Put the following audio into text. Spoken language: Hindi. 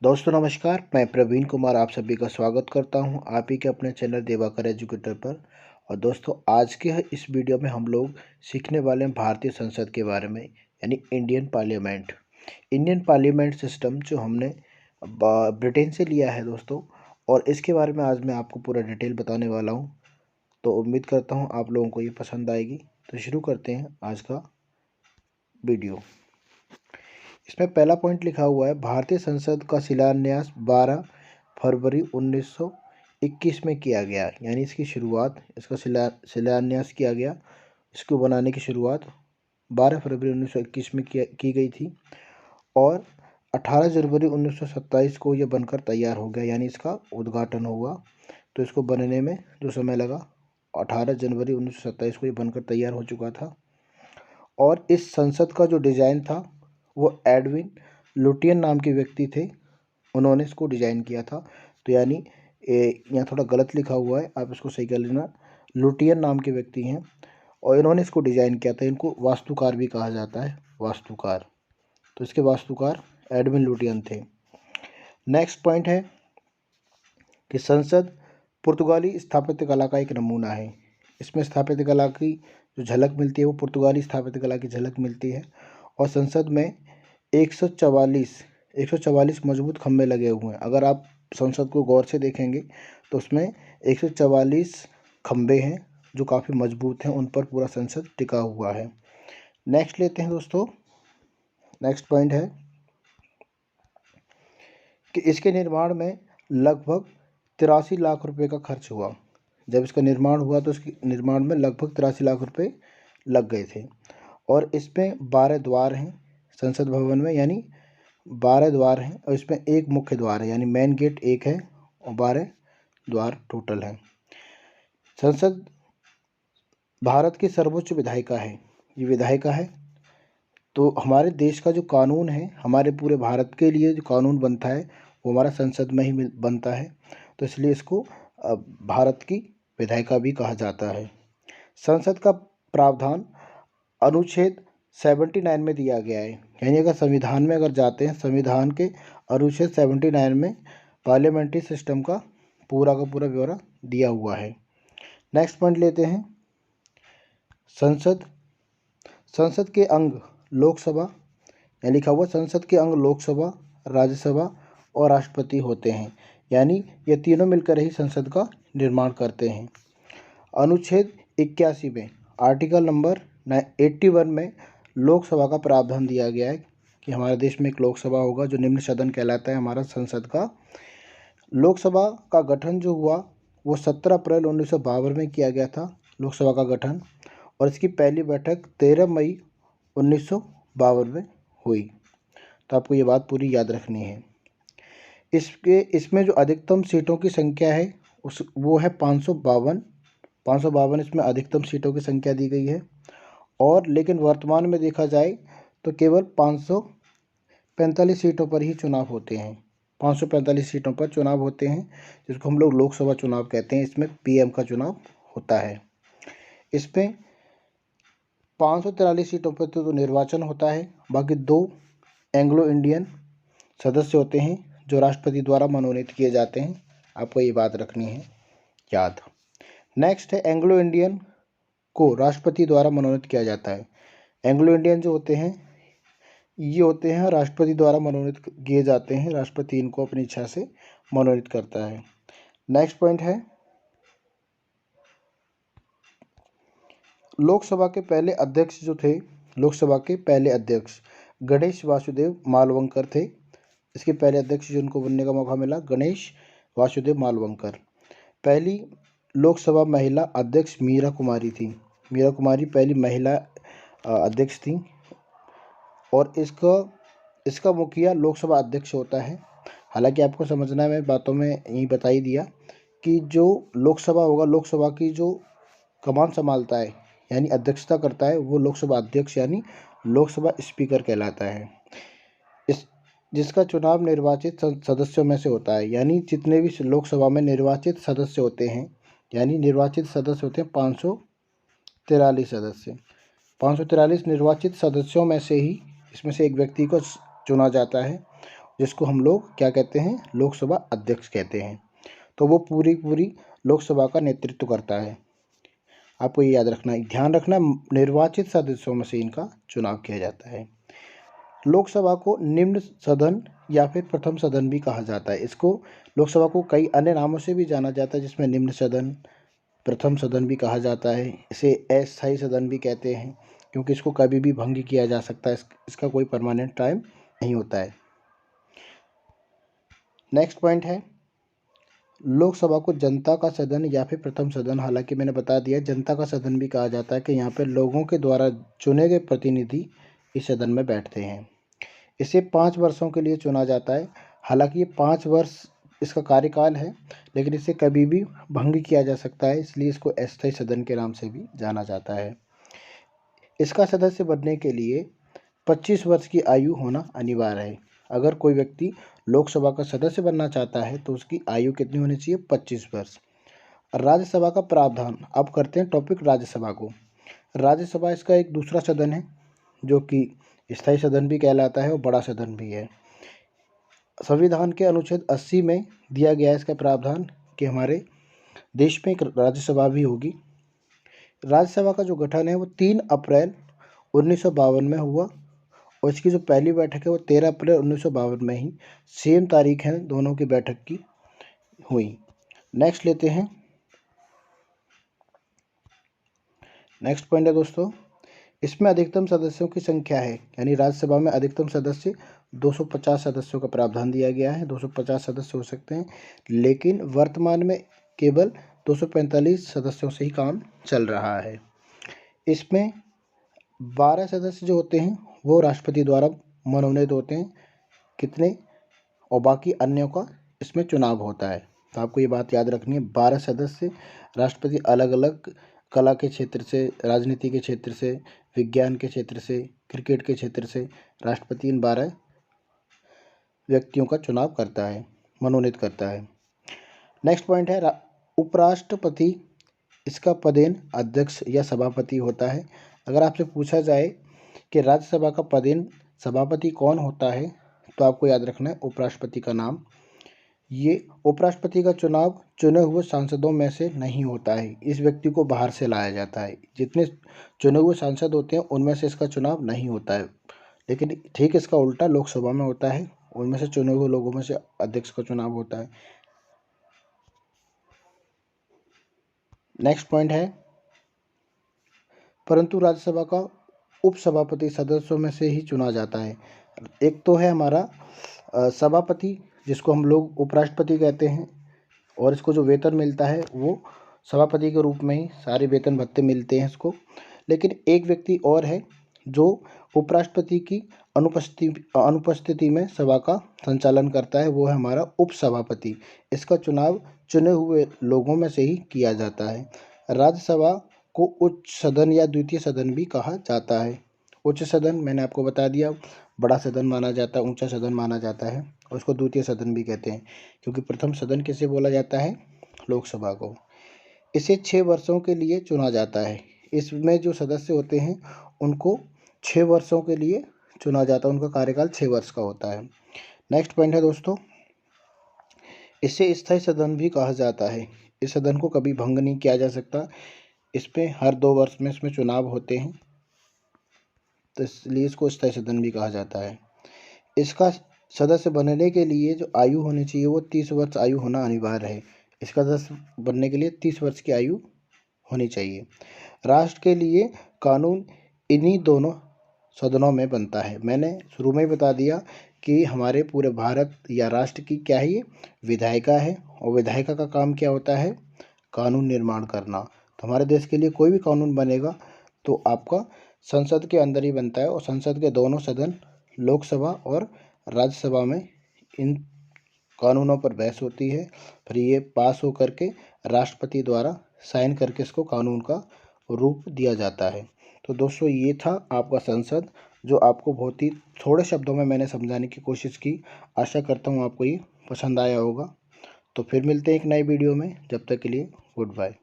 दोस्तों नमस्कार, मैं प्रवीण कुमार आप सभी का स्वागत करता हूं आप ही के अपने चैनल दिवाकर एजुकेटर पर। और दोस्तों आज के इस वीडियो में हम लोग सीखने वाले हैं भारतीय संसद के बारे में, यानी Indian parliament. Indian parliament system जो हमने ब्रिटेन से लिया है दोस्तों, और इसके बारे में आज मैं आपको पूरा डिटेल बताने वाला हूँ। तो उम्मीद करता हूँ आप लोगों को ये पसंद आएगी। तो शुरू करते हैं आज का वीडियो। इसमें पहला पॉइंट लिखा हुआ है, भारतीय संसद का शिलान्यास 12 फरवरी 1921 में किया गया। यानी इसकी शुरुआत, इसका शिलान्यास किया गया, इसको बनाने की शुरुआत 12 फरवरी 1921 में की गई थी और 18 जनवरी 1927 को यह बनकर तैयार हो गया, यानी इसका उद्घाटन हुआ। तो इसको बनने में जो समय लगा, 18 जनवरी 1927 को ये बनकर तैयार हो चुका था। और इस संसद का जो डिज़ाइन था वो एडविन लुटियन नाम के व्यक्ति थे, उन्होंने इसको डिज़ाइन किया था। तो यानी यहाँ थोड़ा गलत लिखा हुआ है, आप इसको सही कर लेना। लुटियन नाम के व्यक्ति हैं और इन्होंने इसको डिज़ाइन किया था। इनको वास्तुकार भी कहा जाता है, वास्तुकार। तो इसके वास्तुकार एडविन लुटियन थे। नेक्स्ट पॉइंट है कि संसद पुर्तगाली स्थापत्य कला का एक नमूना है। इसमें स्थापत्य कला की जो झलक मिलती है वो पुर्तगाली स्थापत्य कला की झलक मिलती है। और संसद में 144 मजबूत खंभे लगे हुए हैं। अगर आप संसद को गौर से देखेंगे तो उसमें 144 खंभे हैं जो काफ़ी मजबूत हैं, उन पर पूरा संसद टिका हुआ है। नेक्स्ट लेते हैं दोस्तों। नेक्स्ट पॉइंट है कि इसके निर्माण में लगभग 83 लाख रुपए का खर्च हुआ। जब इसका निर्माण हुआ तो इसके निर्माण में लगभग 83 लाख रुपए लग गए थे। और इसमें 12 द्वार हैं संसद भवन में, यानी 12 द्वार हैं और इसमें एक मुख्य द्वार है, यानी मेन गेट एक है और 12 द्वार टोटल हैं। संसद भारत की सर्वोच्च विधायिका है, ये विधायिका है। तो हमारे देश का जो कानून है, हमारे पूरे भारत के लिए जो कानून बनता है वो हमारा संसद में ही बनता है। तो इसलिए इसको भारत की विधायिका भी कहा जाता है। संसद का प्रावधान अनुच्छेद 79 में दिया गया है। यानी अगर संविधान में अगर जाते हैं, संविधान के अनुच्छेद 79 में पार्लियामेंट्री सिस्टम का पूरा ब्यौरा दिया हुआ है। नेक्स्ट पॉइंट लेते हैं। संसद के अंग लोकसभा, यानी लिखा हुआ संसद के अंग लोकसभा, राज्यसभा और राष्ट्रपति होते हैं। यानी ये तीनों मिलकर ही संसद का निर्माण करते हैं। अनुच्छेद 81 में आर्टिकल नंबर 81 में लोकसभा का प्रावधान दिया गया है कि हमारे देश में एक लोकसभा होगा जो निम्न सदन कहलाता है हमारा संसद का। लोकसभा का गठन जो हुआ वो 17 अप्रैल 1952 में किया गया था, लोकसभा का गठन। और इसकी पहली बैठक 13 मई 1952 में हुई। तो आपको ये बात पूरी याद रखनी है। इसमें जो अधिकतम सीटों की संख्या है वो है 552 इसमें अधिकतम सीटों की संख्या दी गई है। और लेकिन वर्तमान में देखा जाए तो केवल 545 सीटों पर ही चुनाव होते हैं। 545 सीटों पर चुनाव होते हैं, जिसको हम लोग लोकसभा चुनाव कहते हैं। इसमें पीएम का चुनाव होता है। इसमें 543 सीटों पर तो निर्वाचन होता है। बाकी 2 एंग्लो इंडियन सदस्य होते हैं जो राष्ट्रपति द्वारा मनोनीत किए जाते हैं। आपको ये बात रखनी है याद। नेक्स्ट है एंग्लो इंडियन को राष्ट्रपति द्वारा मनोनीत किया जाता है। एंग्लो इंडियन जो होते हैं ये होते हैं राष्ट्रपति द्वारा मनोनीत किए जाते हैं। राष्ट्रपति इनको अपनी इच्छा से मनोनीत करता है। नेक्स्ट पॉइंट है लोकसभा के पहले अध्यक्ष जो थे, लोकसभा के पहले अध्यक्ष गणेश वासुदेव मालवंकर थे। इसके पहले अध्यक्ष जिनको बनने का मौका मिला, गणेश वासुदेव मालवंकर। पहली लोकसभा महिला अध्यक्ष मीरा कुमारी थी। मीरा कुमारी पहली महिला अध्यक्ष थी। और इसका मुखिया लोकसभा अध्यक्ष होता है। हालांकि आपको समझना है, मैं बातों में यही बता ही दिया कि जो लोकसभा होगा, लोकसभा की जो कमान संभालता है यानी अध्यक्षता करता है, वो लोकसभा अध्यक्ष यानी लोकसभा स्पीकर कहलाता है। जिसका चुनाव निर्वाचित सदस्यों में से होता है। यानी जितने भी लोकसभा में निर्वाचित सदस्य होते हैं, यानी निर्वाचित सदस्य होते हैं 543 सदस्य। 543 निर्वाचित सदस्यों में से ही इसमें से एक व्यक्ति को चुना जाता है, जिसको हम लोग क्या कहते हैं, लोकसभा अध्यक्ष कहते हैं। तो वो पूरी लोकसभा का नेतृत्व करता है। आपको ये याद रखना है, ध्यान रखना, निर्वाचित सदस्यों में से इनका चुनाव किया जाता है। लोकसभा को निम्न सदन या फिर प्रथम सदन भी कहा जाता है। इसको लोकसभा को कई अन्य नामों से भी जाना जाता है, जिसमें निम्न सदन, प्रथम सदन भी कहा जाता है। इसे अस्थायी सदन भी कहते हैं, क्योंकि इसको कभी भी भंग किया जा सकता है, इसका कोई परमानेंट टाइम नहीं होता है। नेक्स्ट पॉइंट है, लोकसभा को जनता का सदन या फिर प्रथम सदन, हालांकि मैंने बता दिया जनता का सदन भी कहा जाता है कि यहाँ पर लोगों के द्वारा चुने गए प्रतिनिधि इस सदन में बैठते हैं। इसे 5 वर्षों के लिए चुना जाता है। हालांकि ये 5 वर्ष इसका कार्यकाल है, लेकिन इसे कभी भी भंग किया जा सकता है, इसलिए इसको अस्थायी सदन के नाम से भी जाना जाता है। इसका सदस्य बनने के लिए 25 वर्ष की आयु होना अनिवार्य है। अगर कोई व्यक्ति लोकसभा का सदस्य बनना चाहता है तो उसकी आयु कितनी होनी चाहिए, 25 वर्ष। राज्यसभा का प्रावधान, अब करते हैं टॉपिक राज्यसभा को। राज्यसभा इसका एक दूसरा सदन है, जो कि स्थायी सदन भी कहलाता है और बड़ा सदन भी है। संविधान के अनुच्छेद 80 में दिया गया है इसका प्रावधान कि हमारे देश में एक राज्यसभा भी होगी। राज्यसभा का जो गठन है वो 3 अप्रैल 1952 में हुआ, और इसकी जो पहली बैठक है वो 13 अप्रैल 1952 में ही, सेम तारीख है दोनों की बैठक की हुई। नेक्स्ट लेते हैं, नेक्स्ट पॉइंट है दोस्तों, इसमें अधिकतम सदस्यों की संख्या है, यानी राज्यसभा में अधिकतम सदस्य 250 सदस्यों का प्रावधान दिया गया है। 250 सदस्य हो सकते हैं, लेकिन वर्तमान में केवल 245 सदस्यों से ही काम चल रहा है। इसमें 12 सदस्य जो होते हैं वो राष्ट्रपति द्वारा मनोनीत होते हैं, कितने, और बाकी अन्यों का इसमें चुनाव होता है। तो आपको ये बात याद रखनी है, 12 सदस्य राष्ट्रपति अलग अलग कला के क्षेत्र से, राजनीति के क्षेत्र से, विज्ञान के क्षेत्र से, क्रिकेट के क्षेत्र से राष्ट्रपति इन 12 व्यक्तियों का चुनाव करता है, मनोनीत करता है। नेक्स्ट पॉइंट है, उपराष्ट्रपति इसका पदेन अध्यक्ष या सभापति होता है। अगर आपसे पूछा जाए कि राज्यसभा का पदेन सभापति कौन होता है, तो आपको याद रखना है उपराष्ट्रपति का नाम। ये उपराष्ट्रपति का चुनाव चुने हुए सांसदों में से नहीं होता है, इस व्यक्ति को बाहर से लाया जाता है। जितने चुने हुए सांसद होते हैं उनमें से इसका चुनाव नहीं होता है, लेकिन ठीक इसका उल्टा लोकसभा में होता है, उनमें से चुने हुए लोगों में से अध्यक्ष का चुनाव होता है। नेक्स्ट पॉइंट है, परंतु राज्यसभा का उपसभापति सदस्यों में से ही चुना जाता है। एक तो है हमारा सभापति, जिसको हम लोग उपराष्ट्रपति कहते हैं, और इसको जो वेतन मिलता है वो सभापति के रूप में ही सारे वेतन भत्ते मिलते हैं इसको। लेकिन एक व्यक्ति और है जो उपराष्ट्रपति की अनुपस्थिति में सभा का संचालन करता है, वो है हमारा उपसभापति। इसका चुनाव चुने हुए लोगों में से ही किया जाता है। राज्यसभा को उच्च सदन या द्वितीय सदन भी कहा जाता है। उच्च सदन मैंने आपको बता दिया, बड़ा सदन माना जाता है, ऊंचा सदन माना जाता है, और उसको द्वितीय सदन भी कहते हैं, क्योंकि प्रथम सदन किसे बोला जाता है, लोकसभा को। इसे 6 वर्षों के लिए चुना जाता है। इसमें जो सदस्य होते हैं उनको 6 वर्षों के लिए चुना जाता है, उनका कार्यकाल 6 वर्ष का होता है। नेक्स्ट पॉइंट है दोस्तों, इसे स्थायी सदन भी कहा जाता है। इस सदन को कभी भंग नहीं किया जा सकता, इसमें हर 2 वर्ष में इसमें चुनाव होते हैं, तो इसलिए इसको स्थायी सदन भी कहा जाता है। इसका सदस्य बनने के लिए जो आयु होनी चाहिए वो 30 वर्ष आयु होना अनिवार्य है। इसका सदस्य बनने के लिए 30 वर्ष की आयु होनी चाहिए। राष्ट्र के लिए कानून इन्हीं दोनों सदनों में बनता है। मैंने शुरू में ही बता दिया कि हमारे पूरे भारत या राष्ट्र की क्या है, ये विधायिका है, और विधायिका का काम क्या होता है, कानून निर्माण करना। तो हमारे देश के लिए कोई भी कानून बनेगा तो आपका संसद के अंदर ही बनता है, और संसद के दोनों सदन लोकसभा और राज्यसभा में इन कानूनों पर बहस होती है, फिर ये पास हो करके राष्ट्रपति द्वारा साइन करके इसको कानून का रूप दिया जाता है। तो दोस्तों ये था आपका संसद, जो आपको बहुत ही थोड़े शब्दों में मैंने समझाने की कोशिश की। आशा करता हूँ आपको ये पसंद आया होगा। तो फिर मिलते हैं एक नई वीडियो में, जब तक के लिए गुड बाय।